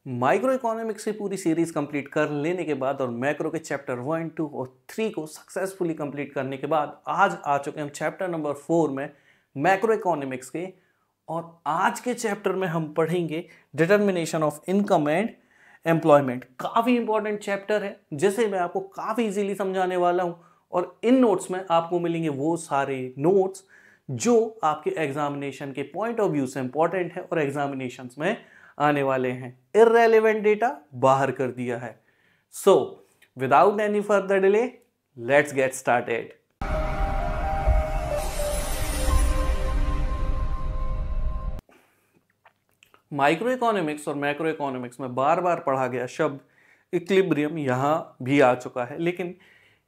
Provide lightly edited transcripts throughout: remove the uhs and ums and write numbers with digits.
Micro economics की पूरी series complete कर लेने के बाद और मैक्रो के चैप्टर 1, 2 और 3 को सक्सेसफुली कंप्लीट करने के बाद आज आ चुके हैं हम चैप्टर नंबर 4 में मैक्रो इकोनॉमिक्स के। और आज के चैप्टर में हम पढ़ेंगे determination of income and employment. काफ़ी इंपॉर्टेंट चैप्टर है जिसे मैं आपको काफ़ी इजीली समझाने वाला हूँ। और इन नोट्स में आपको मिलेंगे वो सारे नोट्स जो आपके एग्जामिनेशन के पॉइंट ऑफ व्यू से इंपॉर्टेंट है और एग्जामिनेशंस में आने वाले हैं। इररेलेवेंट डेटा बाहर कर दिया है। So without any further delay let's get started. Micro economics और मैक्रो इकोनॉमिक्स में बार बार पढ़ा गया शब्द इक्विलिब्रियम यहां भी आ चुका है, लेकिन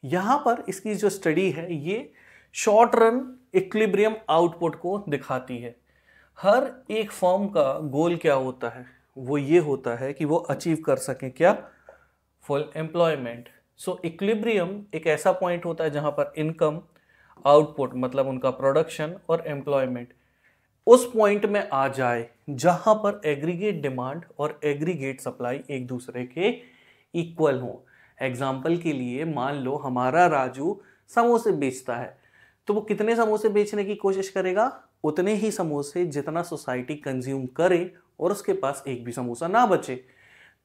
यहां पर इसकी जो स्टडी है ये शॉर्ट रन इक्विलिब्रियम आउटपुट को दिखाती है। हर एक फर्म का गोल क्या होता है, वो ये होता है कि वो अचीव कर सकें क्या, फुल एम्प्लॉयमेंट। सो इक्विलिब्रियम एक ऐसा पॉइंट होता है जहां पर इनकम, आउटपुट मतलब उनका प्रोडक्शन और एम्प्लॉयमेंट उस पॉइंट में आ जाए जहां पर एग्रीगेट डिमांड और एग्रीगेट सप्लाई एक दूसरे के इक्वल हो। एग्जाम्पल के लिए मान लो हमारा राजू समोसे बेचता है, तो वो कितने समोसे बेचने की कोशिश करेगा, उतने ही समोसे जितना सोसाइटी कंज्यूम करे और उसके पास एक भी समोसा ना बचे।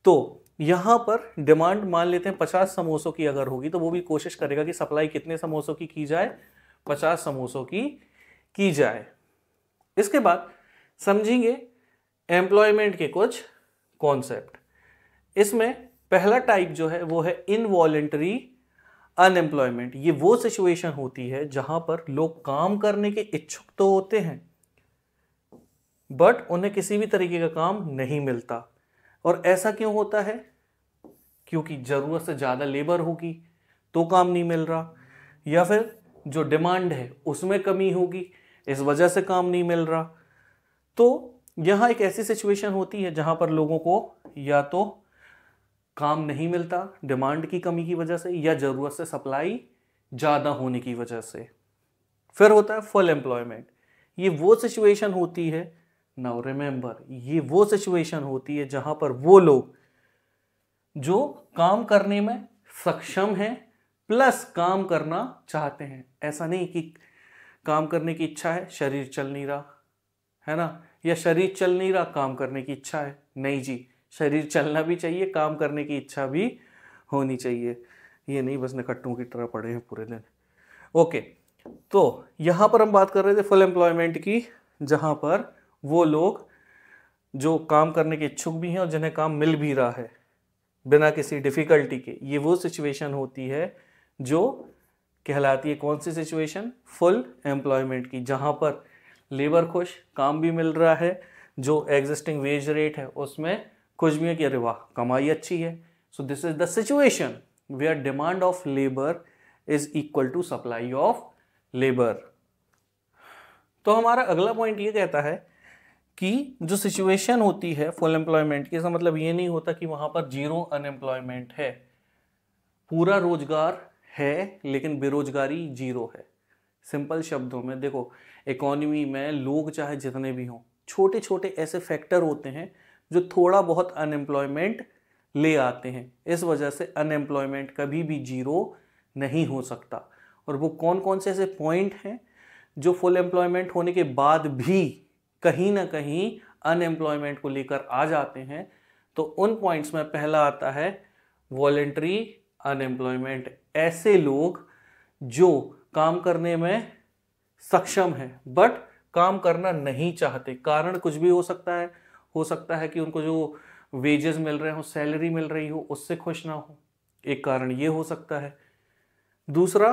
तो यहाँ पर डिमांड मान लेते हैं 50 समोसों की अगर होगी तो वो भी कोशिश करेगा कि सप्लाई कितने समोसों की जाए, 50 समोसों की जाए। इसके बाद समझेंगे एम्प्लॉयमेंट के कुछ कॉन्सेप्ट। इसमें पहला टाइप जो है वो है इनवॉलेंटरी अनएम्प्लॉयमेंट। ये वो सिचुएशन होती है जहां पर लोग काम करने के इच्छुक तो होते हैं बट उन्हें किसी भी तरीके का काम नहीं मिलता। और ऐसा क्यों होता है, क्योंकि जरूरत से ज्यादा लेबर होगी तो काम नहीं मिल रहा, या फिर जो डिमांड है उसमें कमी होगी इस वजह से काम नहीं मिल रहा। तो यहां एक ऐसी सिचुएशन होती है जहां पर लोगों को या तो काम नहीं मिलता डिमांड की कमी की वजह से, या जरूरत से सप्लाई ज्यादा होने की वजह से। फिर होता है फुल एम्प्लॉयमेंट। ये वो सिचुएशन होती है, नाउ रिमेंबर, ये वो सिचुएशन होती है जहां पर वो लोग जो काम करने में सक्षम हैं प्लस काम करना चाहते हैं। ऐसा नहीं कि काम करने की इच्छा है शरीर चल नहीं रहा है ना, या शरीर चल नहीं रहा काम करने की इच्छा है। नहीं जी, शरीर चलना भी चाहिए, काम करने की इच्छा भी होनी चाहिए। ये नहीं बस निकट्टों की तरह पड़े हैं पूरे दिन। ओके, तो यहां पर हम बात कर रहे थे फुल एम्प्लॉयमेंट की, जहां पर वो लोग जो काम करने के इच्छुक भी हैं और जिन्हें काम मिल भी रहा है बिना किसी डिफिकल्टी के। ये वो सिचुएशन होती है जो कहलाती है कौन सी सिचुएशन, फुल एम्प्लॉयमेंट की, जहां पर लेबर खुश, काम भी मिल रहा है, जो एग्जिस्टिंग वेज रेट है उसमें खुश भी है कि अरे वाह कमाई अच्छी है। So this is the situation where demand of labour is equal to supply of labour. तो हमारा अगला पॉइंट ये कहता है कि जो सिचुएशन होती है फुल एम्प्लॉयमेंट की, इसका मतलब ये नहीं होता कि वहां पर जीरो अनएम्प्लॉयमेंट है। पूरा रोजगार है लेकिन बेरोजगारी जीरो है। सिंपल शब्दों में देखो, इकोनॉमी में लोग चाहे जितने भी हों, छोटे छोटे ऐसे फैक्टर होते हैं जो थोड़ा बहुत अनएम्प्लॉयमेंट ले आते हैं। इस वजह से अनएम्प्लॉयमेंट कभी भी जीरो नहीं हो सकता। और वो कौन कौन से ऐसे पॉइंट हैं जो फुल एम्प्लॉयमेंट होने के बाद भी कहीं ना कहीं अनएम्प्लॉयमेंट को लेकर आ जाते हैं। तो उन पॉइंट्स में पहला आता है वॉलेंटरी अनएम्प्लॉयमेंट। ऐसे लोग जो काम करने में सक्षम हैं बट काम करना नहीं चाहते। कारण कुछ भी हो सकता है कि उनको जो वेजेस मिल रहे हो, सैलरी मिल रही हो, उससे खुश ना हो, एक कारण ये हो सकता है। दूसरा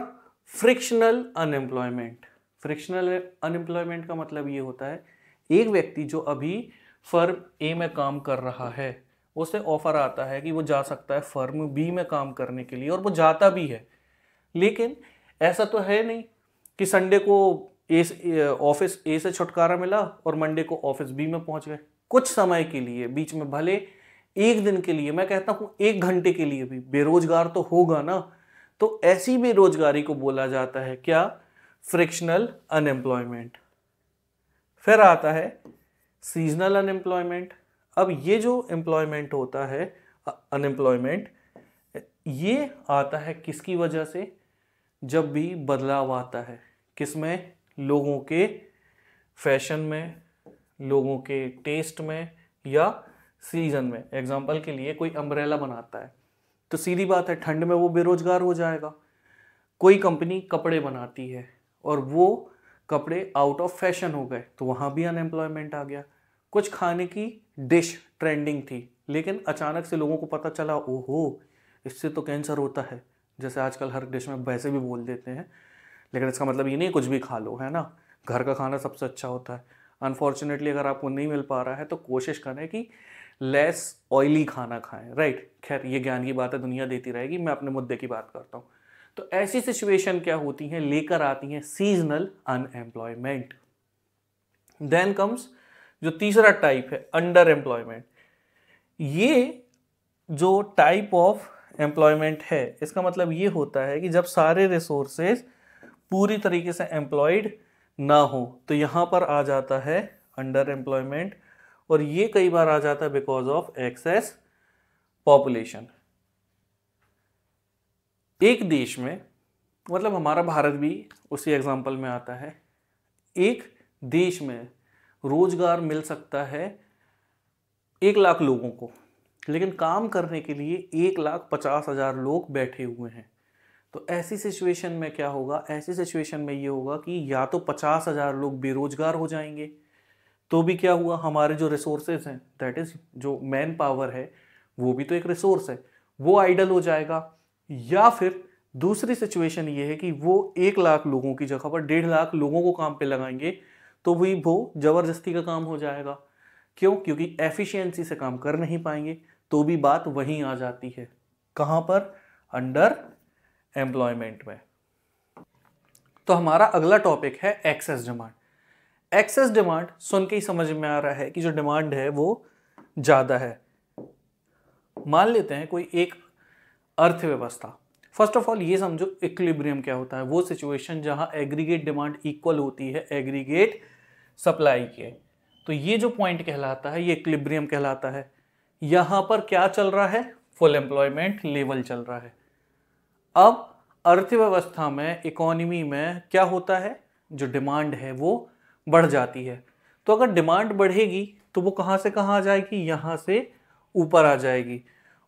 फ्रिक्शनल अनएम्प्लॉयमेंट। फ्रिक्शनल अनएम्प्लॉयमेंट का मतलब ये होता है एक व्यक्ति जो अभी फर्म ए में काम कर रहा है, उसे ऑफर आता है कि वो जा सकता है फर्म बी में काम करने के लिए, और वो जाता भी है। लेकिन ऐसा तो है नहीं कि संडे को ऑफिस ए से छुटकारा मिला और मंडे को ऑफिस बी में पहुंच गए। कुछ समय के लिए बीच में, भले एक दिन के लिए, मैं कहता हूं 1 घंटे के लिए भी बेरोजगार तो होगा ना। तो ऐसी बेरोजगारी को बोला जाता है क्या, फ्रिक्शनल अनएम्प्लॉयमेंट। फिर आता है सीजनल अनएम्प्लॉयमेंट। अब ये जो एम्प्लॉयमेंट होता है, अनएम्प्लॉयमेंट, ये आता है किसकी वजह से? जब भी बदलाव आता है, किसमें? लोगों के फैशन में, लोगों के टेस्ट में, या सीजन में। एग्जाम्पल के लिए कोई अम्ब्रेला बनाता है तो सीधी बात है ठंड में वो बेरोजगार हो जाएगा। कोई कंपनी कपड़े बनाती है और वो कपड़े आउट ऑफ फैशन हो गए तो वहाँ भी अनएम्प्लॉयमेंट आ गया। कुछ खाने की डिश ट्रेंडिंग थी लेकिन अचानक से लोगों को पता चला ओहो इससे तो कैंसर होता है, जैसे आजकल हर डिश में वैसे भी बोल देते हैं, लेकिन इसका मतलब ये नहीं कुछ भी खा लो, है ना। घर का खाना सबसे अच्छा होता है। अनफॉर्चुनेटली अगर आपको नहीं मिल पा रहा है तो कोशिश करें कि लेस ऑयली खाना खाएं, राइट। खैर ये ज्ञान की बात है, दुनिया देती रहेगी, मैं अपने मुद्दे की बात करता हूँ। तो ऐसी सिचुएशन क्या होती हैं, लेकर आती हैं सीजनल अनएम्प्लॉयमेंट। देन कम्स जो तीसरा टाइप है, अंडर एम्प्लॉयमेंट। ये जो टाइप ऑफ एम्प्लॉयमेंट है इसका मतलब ये होता है कि जब सारे रिसोर्सेज पूरी तरीके से एम्प्लॉयड ना हो तो यहां पर आ जाता है अंडर एम्प्लॉयमेंट, और ये कई बार आ जाता है बिकॉज ऑफ एक्सेस पॉपुलेशन। एक देश में, मतलब हमारा भारत भी उसी एग्जाम्पल में आता है, एक देश में रोजगार मिल सकता है 1 लाख लोगों को, लेकिन काम करने के लिए 1,50,000 लोग बैठे हुए हैं। तो ऐसी सिचुएशन में क्या होगा? ऐसी सिचुएशन में ये होगा कि या तो 50,000 लोग बेरोजगार हो जाएंगे, तो भी क्या हुआ, हमारे जो रिसोर्सेज हैं, दैट इज जो मैन पावर है वो भी तो एक रिसोर्स है, वो आइडल हो जाएगा। या फिर दूसरी सिचुएशन ये है कि वो 1 लाख लोगों की जगह पर 1.5 लाख लोगों को काम पे लगाएंगे, तो भी वो जबरदस्ती का काम हो जाएगा। क्यों? क्योंकि एफिशिएंसी से काम कर नहीं पाएंगे। तो भी बात वहीं आ जाती है, कहां पर? अंडर एम्प्लॉयमेंट में। तो हमारा अगला टॉपिक है एक्सेस डिमांड। एक्सेस डिमांड सुन के ही समझ में आ रहा है कि जो डिमांड है वो ज्यादा है। मान लेते हैं कोई एक अर्थव्यवस्था, फर्स्ट ऑफ ऑल ये समझो इक्विलिब्रियम क्या होता है, वो सिचुएशन जहां एग्रीगेट डिमांड इक्वल होती है एग्रीगेट सप्लाई के। तो ये जो पॉइंट कहलाता है ये इक्विलिब्रियम कहलाता है। यहां पर क्या चल रहा है? फुल एम्प्लॉयमेंट लेवल चल रहा है। अब अर्थव्यवस्था में, इकोनॉमी में क्या होता है? जो डिमांड है वो बढ़ जाती है। तो अगर डिमांड बढ़ेगी तो वो कहां से कहां आ जाएगी? यहां से ऊपर आ जाएगी।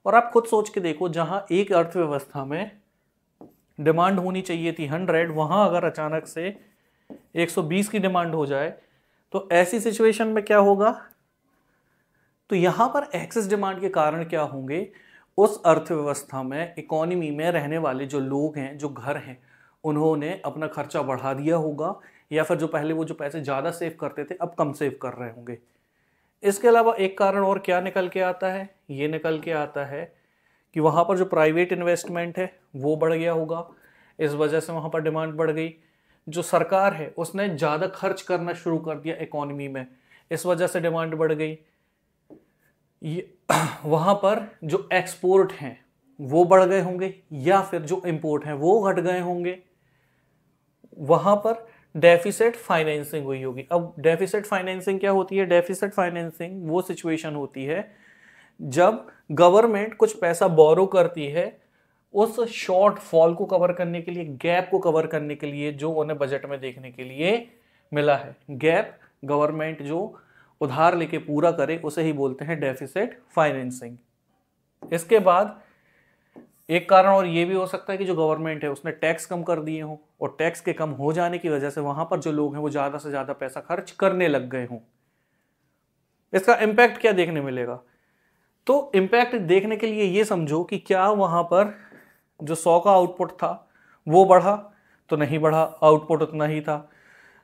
और आप खुद सोच के देखो, जहां एक अर्थव्यवस्था में डिमांड होनी चाहिए थी 100, वहां अगर अचानक से 120 की डिमांड हो जाए तो ऐसी सिचुएशन में क्या होगा? तो यहां पर एक्सेस डिमांड के कारण क्या होंगे? उस अर्थव्यवस्था में, इकोनॉमी में रहने वाले जो लोग हैं, जो घर हैं, उन्होंने अपना खर्चा बढ़ा दिया होगा, या फिर जो पहले वो जो पैसे ज़्यादा सेव करते थे अब कम सेव कर रहे होंगे। इसके अलावा एक कारण और क्या निकल के आता है? ये निकल के आता है कि वहाँ पर जो प्राइवेट इन्वेस्टमेंट है वो बढ़ गया होगा, इस वजह से वहाँ पर डिमांड बढ़ गई। जो सरकार है उसने ज़्यादा खर्च करना शुरू कर दिया इकोनॉमी में, इस वजह से डिमांड बढ़ गई। वहाँ पर जो एक्सपोर्ट हैं वो बढ़ गए होंगे, या फिर जो इंपोर्ट हैं वो घट गए होंगे। वहाँ पर डेफिसिट फाइनेंसिंग हुई होगी। अब डेफिसिट फाइनेंसिंग क्या होती है? डेफिसिट फाइनेंसिंग वो सिचुएशन होती है जब गवर्नमेंट कुछ पैसा बोरो करती है उस शॉर्ट फॉल को कवर करने के लिए, गैप को कवर करने के लिए जो उन्हें बजट में देखने के लिए मिला है। गैप गवर्नमेंट जो उधार लेके पूरा करे उसे ही बोलते हैं डेफिसिट फाइनेंसिंग। इसके बाद एक कारण और ये भी हो सकता है कि जो गवर्नमेंट है उसने टैक्स कम कर दिए हों, और टैक्स के कम हो जाने की वजह से वहां पर जो लोग हैं वो ज्यादा से ज्यादा पैसा खर्च करने लग गए हों। इसका इम्पैक्ट क्या देखने मिलेगा? तो इम्पैक्ट देखने के लिए ये समझो कि क्या वहां पर जो 100 का आउटपुट था वो बढ़ा? तो नहीं बढ़ा, आउटपुट उतना ही था।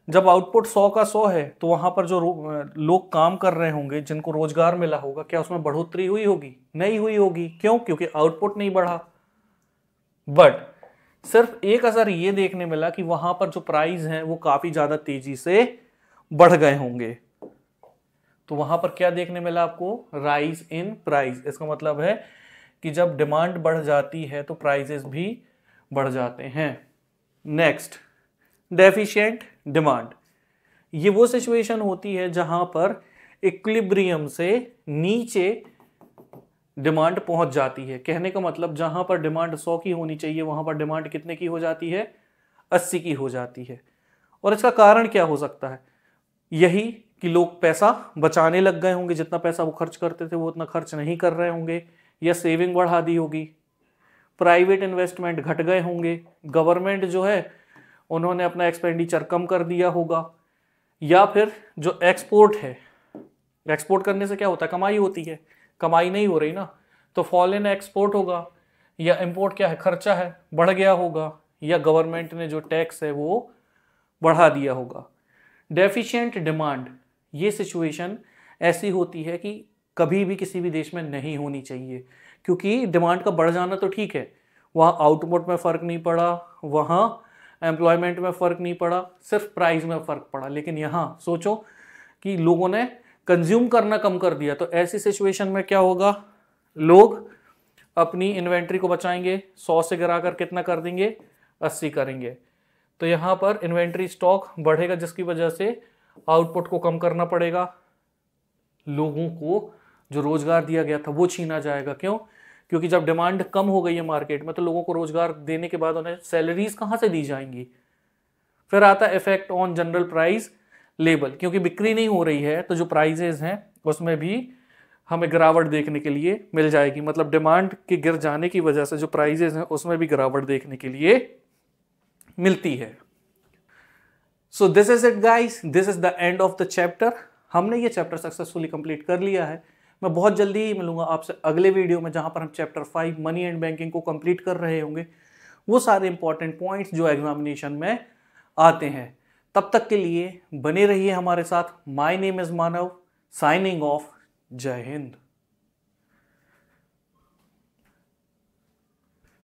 जब आउटपुट 100 का 100 है तो वहां पर जो लोग काम कर रहे होंगे, जिनको रोजगार मिला होगा, क्या उसमें बढ़ोतरी हुई होगी? नहीं हुई होगी। क्यों? क्योंकि आउटपुट नहीं बढ़ा। बट सिर्फ एक असर ये देखने मिला कि वहां पर जो प्राइस हैं वो काफी ज्यादा तेजी से बढ़ गए होंगे। तो वहां पर क्या देखने मिला आपको? Rise in price. इसका मतलब है कि जब डिमांड बढ़ जाती है तो प्राइसेस भी बढ़ जाते हैं। Next, deficient demand. ये वो सिचुएशन होती है जहां पर इक्विलिब्रियम से नीचे डिमांड पहुंच जाती है। कहने का मतलब जहां पर डिमांड 100 की होनी चाहिए वहां पर डिमांड कितने की हो जाती है, 80 की हो जाती है। और इसका कारण क्या हो सकता है? यही कि लोग पैसा बचाने लग गए होंगे, जितना पैसा वो खर्च करते थे वो उतना खर्च नहीं कर रहे होंगे, या सेविंग बढ़ा दी होगी, प्राइवेट इन्वेस्टमेंट घट गए होंगे, गवर्नमेंट जो है उन्होंने अपना एक्सपेंडिचर कम कर दिया होगा, या फिर जो एक्सपोर्ट है, एक्सपोर्ट करने से क्या होता है, कमाई होती है, कमाई नहीं हो रही ना, तो फॉल इन एक्सपोर्ट होगा, या इंपोर्ट क्या है, खर्चा है, बढ़ गया होगा, या गवर्नमेंट ने जो टैक्स है वो बढ़ा दिया होगा। डेफिशिएंट डिमांड, ये सिचुएशन ऐसी होती है कि कभी भी किसी भी देश में नहीं होनी चाहिए, क्योंकि डिमांड का बढ़ जाना तो ठीक है, वहाँ आउटपुट में फ़र्क नहीं पड़ा, वहाँ एम्प्लॉयमेंट में फ़र्क नहीं पड़ा, सिर्फ प्राइस में फ़र्क पड़ा, लेकिन यहाँ सोचो कि लोगों ने कंज्यूम करना कम कर दिया, तो ऐसी सिचुएशन में क्या होगा, लोग अपनी इन्वेंट्री को बचाएंगे, 100 से गिरा कर कितना कर देंगे, 80 करेंगे, तो यहाँ पर इन्वेंट्री स्टॉक बढ़ेगा, जिसकी वजह से आउटपुट को कम करना पड़ेगा, लोगों को जो रोजगार दिया गया था वो छीना जाएगा। क्यों? क्योंकि जब डिमांड कम हो गई है मार्केट में, तो लोगों को रोजगार देने के बाद उन्हें सैलरीज कहाँ से दी जाएंगी। फिर आता है effect on general price level, क्योंकि बिक्री नहीं हो रही है तो जो प्राइजेज हैं उसमें भी हमें गिरावट देखने के लिए मिल जाएगी, मतलब डिमांड के गिर जाने की वजह से जो प्राइजेज हैं उसमें भी गिरावट देखने के लिए मिलती है। So this is it guys, this is the end of the chapter. हमने ये चैप्टर सक्सेसफुली कंप्लीट कर लिया है। मैं बहुत जल्दी ही मिलूंगा आपसे अगले वीडियो में, जहां पर हम चैप्टर 5 मनी एंड बैंकिंग को कंप्लीट कर रहे होंगे, वो सारे इंपॉर्टेंट पॉइंट्स जो एग्जामिनेशन में आते हैं। तब तक के लिए बने रहिए हमारे साथ। My name is Manav, signing off. जय हिंद।